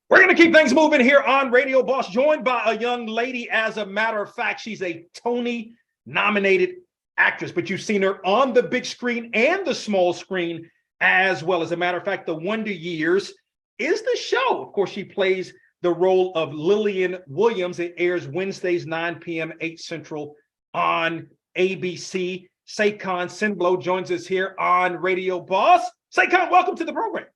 We're going to keep things moving here on Radio Boss, joined by a young lady. As a matter of fact, she's a Tony-nominated actress, but you've seen her on the big screen and the small screen as well. As a matter of fact, The Wonder Years is the show. Of course, she plays the role of Lillian Williams. It airs Wednesdays, 9 p.m., 8 Central on ABC. Saycon Sengbloh joins us here on Radio Boss. Saycon, welcome to the program.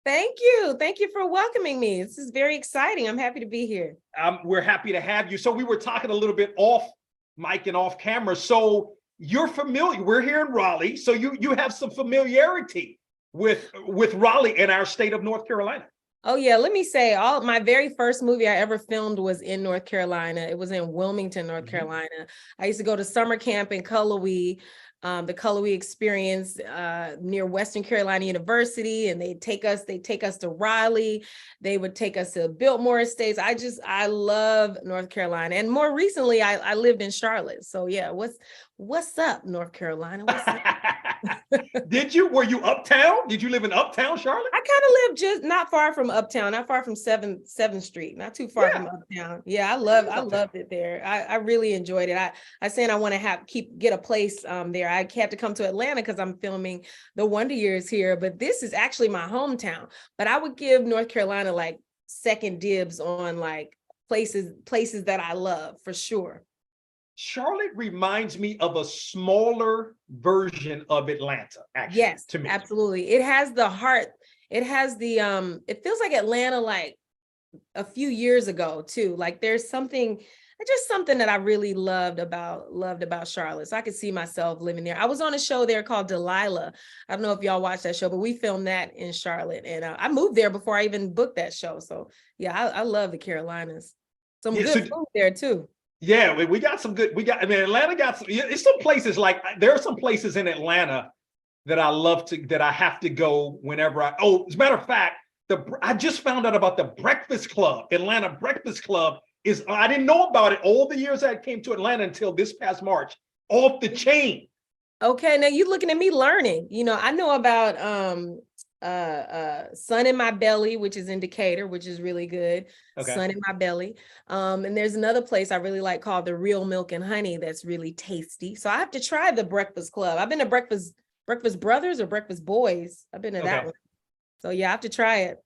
Thank you. Thank you for welcoming me. This is very exciting. I'm happy to be here. We're happy to have you. So we were talking a little bit off mic and off camera. So you're familiar. We're here in Raleigh. So you have some familiarity with Raleigh and our state of North Carolina. Oh, yeah. Let me say, my very first movie I ever filmed was in North Carolina. It was in Wilmington, North Carolina. I used to go to summer camp in Cullowhee. The Cullowhee experience near Western Carolina University, and they take us to Raleigh. They would take us to Biltmore Estates. I love North Carolina. And more recently, I lived in Charlotte. So yeah, what's up, North Carolina? What's up? Were you uptown? Did you live in uptown Charlotte? I kind of lived just not far from uptown, not far from 7th Street, not too far from uptown. Yeah, I loved it there. I really enjoyed it. I said I want to get a place there. I had to come to Atlanta because I'm filming The Wonder Years here, but this is actually my hometown. But I would give North Carolina like second dibs on like places that I love for sure. Charlotte reminds me of a smaller version of Atlanta, actually. Yes, to me. Absolutely. It has the heart. It has the, it feels like Atlanta, like a few years ago too. Like there's something that I really loved about Charlotte. So I could see myself living there. I was on a show there called Delilah. I don't know if y'all watched that show, but we filmed that in Charlotte. And I moved there before I even booked that show. So yeah, I love the Carolinas. Some good food there too. Yeah, we got some good, Atlanta got some, it's some places like, there are some places in Atlanta that I have to go whenever as a matter of fact, I just found out about the Breakfast Club, Atlanta Breakfast Club I didn't know about it all the years I came to Atlanta until this past March, off the chain. Okay, now you're looking at me learning. I know about Sun in My Belly, which is in Decatur, which is really good. Okay. Sun in My Belly. And there's another place I really like called the Real Milk and Honey that's really tasty. So I have to try the Breakfast Club. I've been to Breakfast Brothers or Breakfast Boys. I've been to that one. So yeah, I have to try it.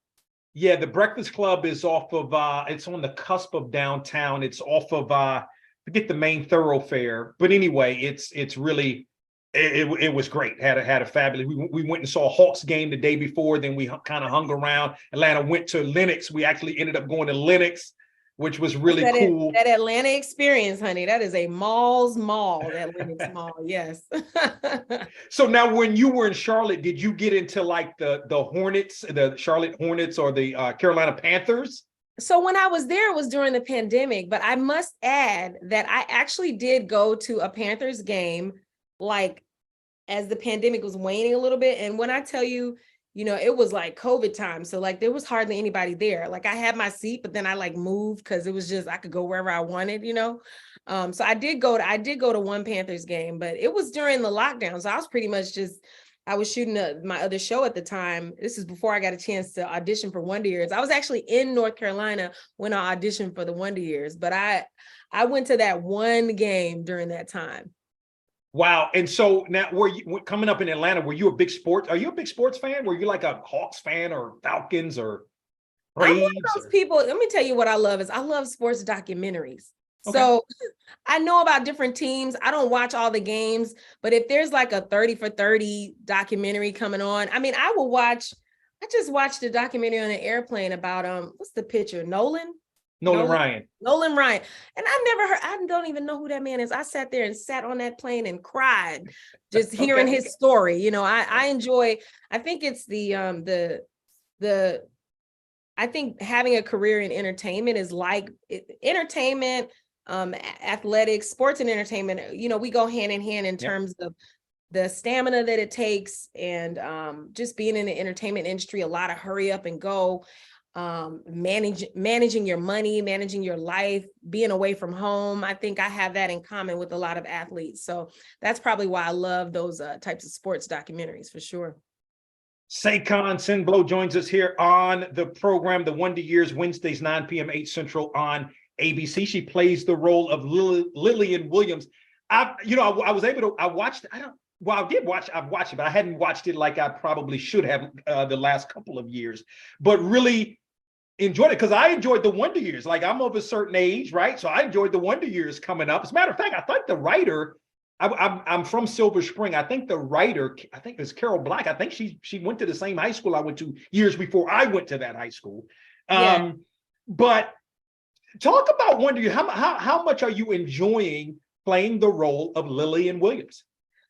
Yeah, the Breakfast Club is off of it's on the cusp of downtown. It's off of forget the main thoroughfare, but anyway, it's really it was great. Had a fabulous. We went and saw a Hawks game the day before. Then we kind of hung around. Atlanta went to Lenox. We actually ended up going to Lenox, which was really cool. That Atlanta experience, honey. That is a mall, that Lenox Mall. Yes. So now, when you were in Charlotte, did you get into like the Hornets, the Charlotte Hornets, or the Carolina Panthers? So when I was there, it was during the pandemic. But I must add that I actually did go to a Panthers game, like as the pandemic was waning a little bit. And when I tell you, it was like COVID time. So like there was hardly anybody there. Like I had my seat, but then I like moved because it was just, I could go wherever I wanted, So I did go to one Panthers game, but it was during the lockdown. So I was pretty much I was shooting my other show at the time. This is before I got a chance to audition for Wonder Years. I was actually in North Carolina when I auditioned for the Wonder Years, but I went to that one game during that time. Wow. And so now coming up in Atlanta, are you a big sports fan? Were you like a Hawks fan or Falcons or Braves? I'm one of those people. Let me tell you what I love I love sports documentaries. Okay. So I know about different teams. I don't watch all the games, but if there's like a 30 for 30 documentary coming on, I will watch. I just watched a documentary on an airplane about what's the pitcher? Nolan Ryan. And I don't even know who that man is. I sat there and sat on that plane and cried just hearing his story. I enjoy, I think it's I think having a career in entertainment is like entertainment, athletics, sports and entertainment, we go hand in hand in terms of the stamina that it takes and just being in the entertainment industry, a lot of hurry up and go. Managing your money, managing your life, being away from home. I think I have that in common with a lot of athletes. So that's probably why I love those types of sports documentaries for sure. Saycon Sengbloh joins us here on the program, The Wonder Years, Wednesdays, 9 p.m., 8 Central on ABC. She plays the role of Lillian Williams. I was able to, I've watched it, but I hadn't watched it like I probably should have the last couple of years, but really enjoyed it because I enjoyed the Wonder Years. Like, I'm of a certain age, right? So I enjoyed the Wonder Years coming up. As a matter of fact, I thought the writer, I'm from Silver Spring. I think the writer, I think it's Carol Black. I think she went to the same high school I went to years before I went to that high school. Yeah. But talk about Wonder Years. How much are you enjoying playing the role of Lillian Williams?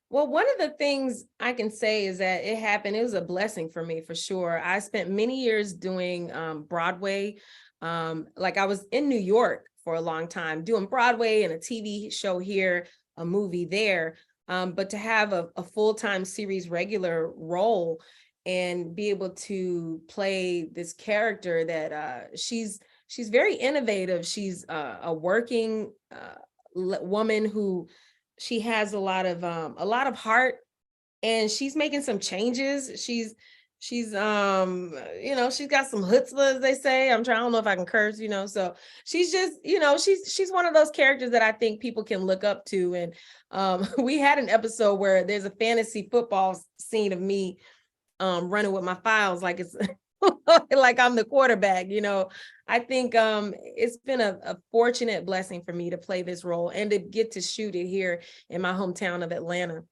Well, one of the things I can say is that it happened. It was a blessing for me, for sure. I spent many years doing Broadway. Like, I was in New York for a long time doing Broadway and a TV show here, a movie there. But to have a full-time series regular role and be able to play this character that she's very innovative. She's a working woman who, she has a lot of heart, and she's making some changes. She's she's got some chutzpah, as they say. I don't know if I can curse, so she's just, she's one of those characters that I think people can look up to. And we had an episode where there's a fantasy football scene of me running with my files like it's like I'm the quarterback. I think it's been a fortunate blessing for me to play this role and to get to shoot it here in my hometown of Atlanta.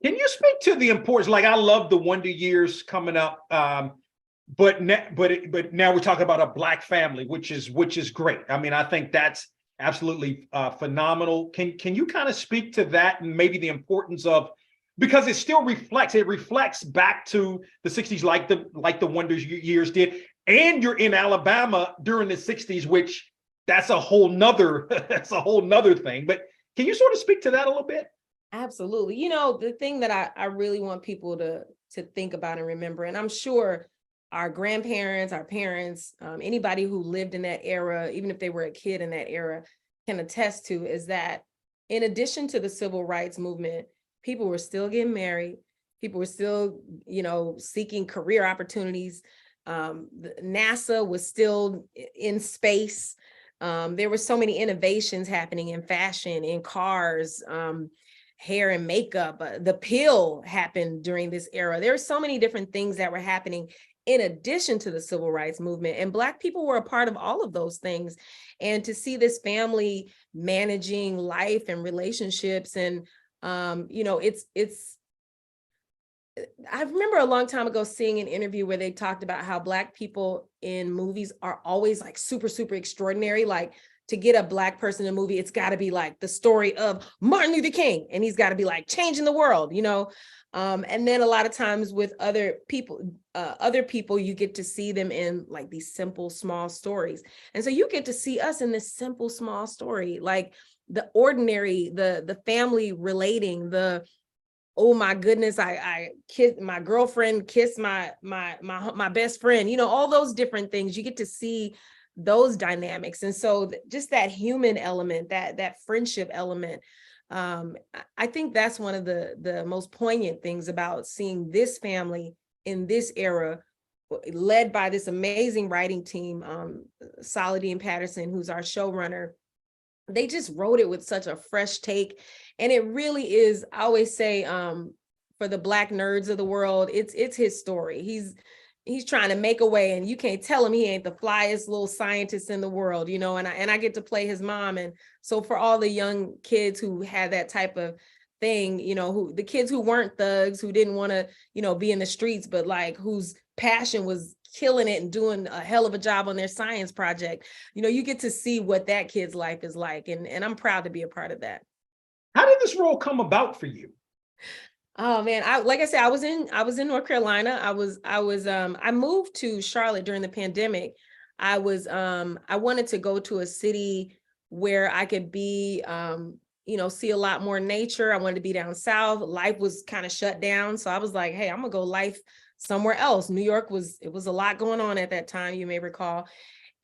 Can you speak to the importance? Like, I love the Wonder Years coming up, but now we're talking about a Black family, which is great. I mean, I think that's absolutely phenomenal. Can you kind of speak to that and maybe the importance of, because it still reflects back to the 60s, like the Wonder Years did, and you're in Alabama during the 60s, which that's a whole nother thing. But can you sort of speak to that a little bit? Absolutely. The thing that I really want people to think about and remember, and I'm sure our grandparents, our parents, anybody who lived in that era, even if they were a kid in that era, can attest to, is that in addition to the civil rights movement, people were still getting married. People were still, seeking career opportunities. NASA was still in space. There were so many innovations happening in fashion, in cars, hair and makeup. The pill happened during this era. There were so many different things that were happening in addition to the civil rights movement, and Black people were a part of all of those things. And to see this family managing life and relationships, and it's I remember a long time ago seeing an interview where they talked about how Black people in movies are always like super, super extraordinary. Like, to get a Black person in a movie, it's got to be like the story of Martin Luther King, and he's got to be like changing the world, and then a lot of times with other people, you get to see them in like these simple, small stories. And so you get to see us in this simple, small story, like the ordinary, the family relating, oh my goodness, I kissed my girlfriend, kissed my best friend, all those different things. You get to see those dynamics. And so just that human element, that friendship element, I think that's one of the most poignant things about seeing this family in this era, led by this amazing writing team, Solidine Patterson, who's our showrunner. They just wrote it with such a fresh take. And it really is, I always say, for the Black nerds of the world, it's his story. He's trying to make a way, and you can't tell him he ain't the flyest little scientist in the world, and I get to play his mom. And so for all the young kids who had that type of thing, the kids who weren't thugs, who didn't want to, be in the streets, but like whose passion was killing it and doing a hell of a job on their science project, you get to see what that kid's life is like. And I'm proud to be a part of that. How did this role come about for you? Oh man, like I said, I was in North Carolina. I moved to Charlotte during the pandemic. I wanted to go to a city where I could be, see a lot more nature. I wanted to be down south. Life was kind of shut down. So I was like, hey, I'm gonna go life somewhere else. New York was a lot going on at that time, you may recall.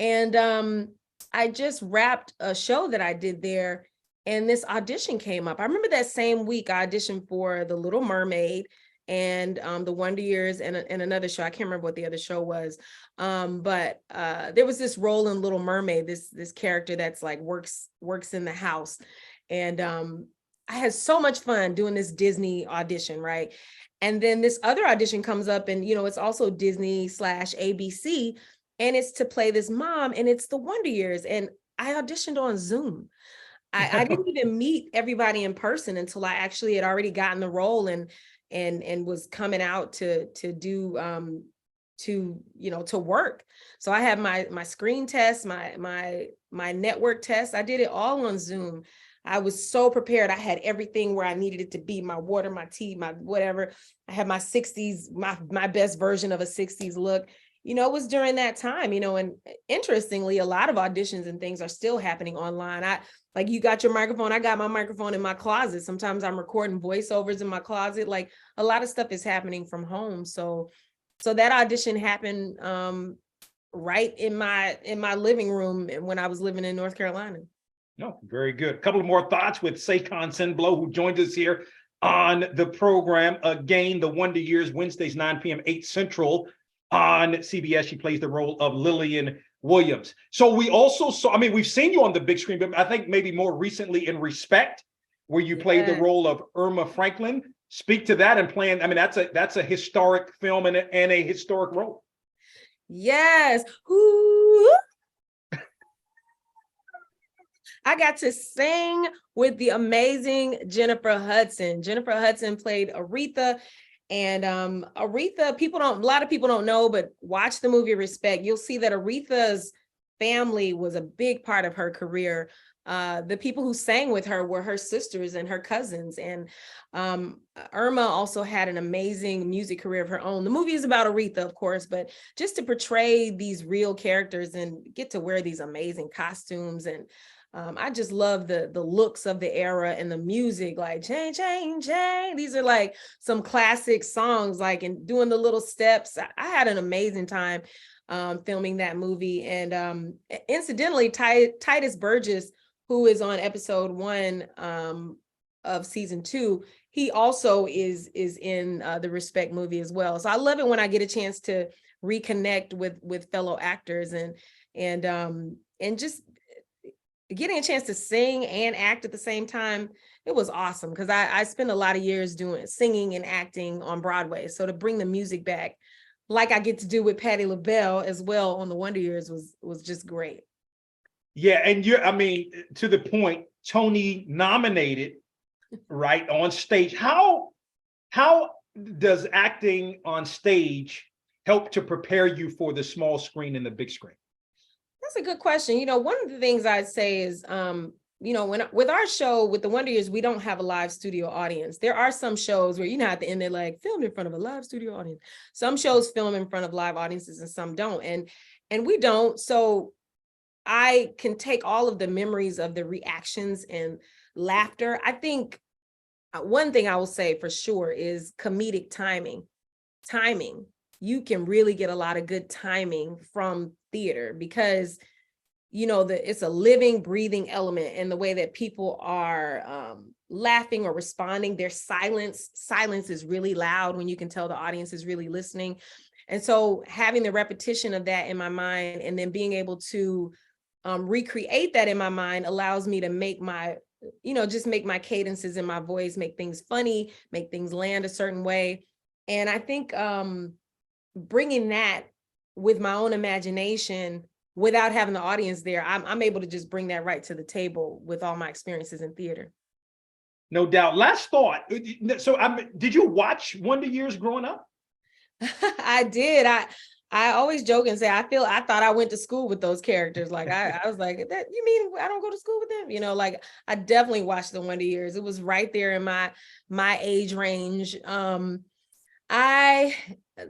And I just wrapped a show that I did there, and this audition came up. I remember that same week I auditioned for The Little Mermaid, and The Wonder Years, and another show. I can't remember what the other show was. But there was this role in Little Mermaid, this character that's like works in the house. And I had so much fun doing this Disney audition, right? And then this other audition comes up, and it's also Disney/ABC, and it's to play this mom, and it's The Wonder Years. And I auditioned on Zoom. I didn't even meet everybody in person until I actually had already gotten the role and was coming out to do to work. So I had my screen test, my network test. I did it all on Zoom. I was so prepared. I had everything where I needed it to be: my water, my tea, my whatever. I had my 60s, my best version of a 60s look. It was during that time, and interestingly, a lot of auditions and things are still happening online. Like, you got your microphone, I got my microphone in my closet. Sometimes I'm recording voiceovers in my closet. Like, a lot of stuff is happening from home. So that audition happened right in my living room when I was living in North Carolina. No, very good. A couple of more thoughts with Saycon Sengbloh, who joins us here on the program. Again, The Wonder Years, Wednesdays, 9 p.m., 8 Central on CBS. She plays the role of Lillian Williams. So we also saw, we've seen you on the big screen, but I think maybe more recently in Respect, where you played the role of Irma Franklin. Speak to that and playing, that's a historic film and a historic role. Yes. Ooh. I got to sing with the amazing Jennifer Hudson. Jennifer Hudson played Aretha. And Aretha, a lot of people don't know, but watch the movie Respect. You'll see that Aretha's family was a big part of her career. The people who sang with her were her sisters and her cousins. And Irma also had an amazing music career of her own. The movie is about Aretha, of course, but just to portray these real characters and get to wear these amazing costumes. And I just love the looks of the era and the music, like chain, chain, chain. These are like some classic songs, like, and doing the little steps. I had an amazing time filming that movie. And incidentally, Titus Burgess, who is on episode 1 of season 2, he also is in the Respect movie as well. So I love it when I get a chance to reconnect with fellow actors and just getting a chance to sing and act at the same time. It was awesome because I spent a lot of years doing singing and acting on Broadway. So to bring the music back, like I get to do with Patti LaBelle as well on The Wonder Years, was just great. Yeah, and to the point, Tony nominated, right, on stage. How does acting on stage help to prepare you for the small screen and the big screen? That's a good question. One of the things I'd say is, with our show, with The Wonder Years, we don't have a live studio audience. There are some shows where, at the end, they're like, filmed in front of a live studio audience. Some shows film in front of live audiences and some don't. And we don't. So I can take all of the memories of the reactions and laughter. I think one thing I will say for sure is comedic timing. You can really get a lot of good timing from theater because it's a living, breathing element in the way that people are laughing or responding. Their silence is really loud when you can tell the audience is really listening. And so having the repetition of that in my mind and then being able to recreate that in my mind allows me to make my cadences in my voice, make things funny, make things land a certain way. And I think bringing that with my own imagination without having the audience there, I'm able to just bring that right to the table with all my experiences in theater. No doubt. Last thought. So did you watch Wonder Years growing up? I did. I always joke and say, I thought I went to school with those characters. Like I was like, that you mean I don't go to school with them? Like I definitely watched the Wonder Years. It was right there in my age range.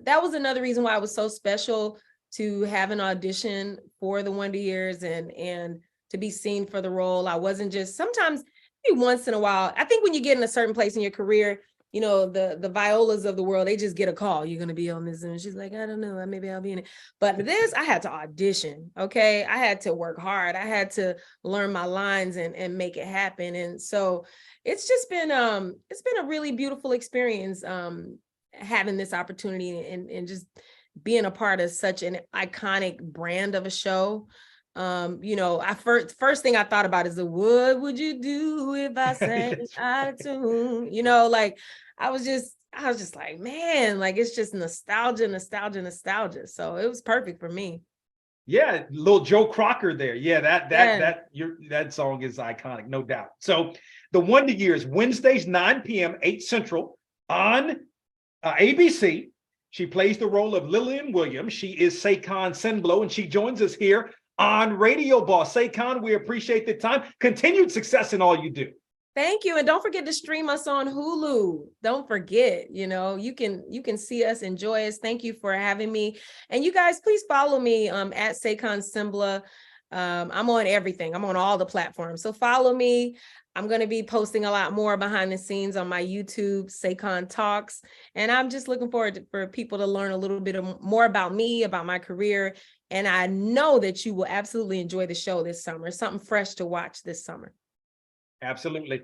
That was another reason why it was so special to have an audition for the Wonder Years and to be seen for the role. I wasn't just, sometimes maybe once in a while, I think when you get in a certain place in your career, the Violas of the world, they just get a call. You're going to be on this. And she's like, I don't know, maybe I'll be in it. But this, I had to audition. Okay. I had to work hard. I had to learn my lines and make it happen. And so it's just been, it's been a really beautiful experience. having this opportunity and just being a part of such an iconic brand of a show. You know, first thing I thought about is what would you do if I sang out of tune? You know, like I was just like, man, like it's just nostalgia. So it was perfect for me. Yeah, little Joe Crocker there. Yeah, that song is iconic, no doubt. So the Wonder Years, Wednesdays, 9 p.m., 8 Central on ABC. She plays the role of Lillian Williams. She is Saycon Sengbloh, and she joins us here on Radio Boss. Saycon, we appreciate the time. Continued success in all you do. Thank you. And don't forget to stream us on Hulu. Don't forget, you know, you can see us, enjoy us. Thank you for having me. And you guys, please follow me at Saycon Sengbloh. I'm on everything. I'm on all the platforms. So follow me. I'm going to be posting a lot more behind the scenes on my YouTube, Saycon Talks. And I'm just looking forward for people to learn a little bit more about me, about my career. And I know that you will absolutely enjoy the show this summer. Something fresh to watch this summer. Absolutely.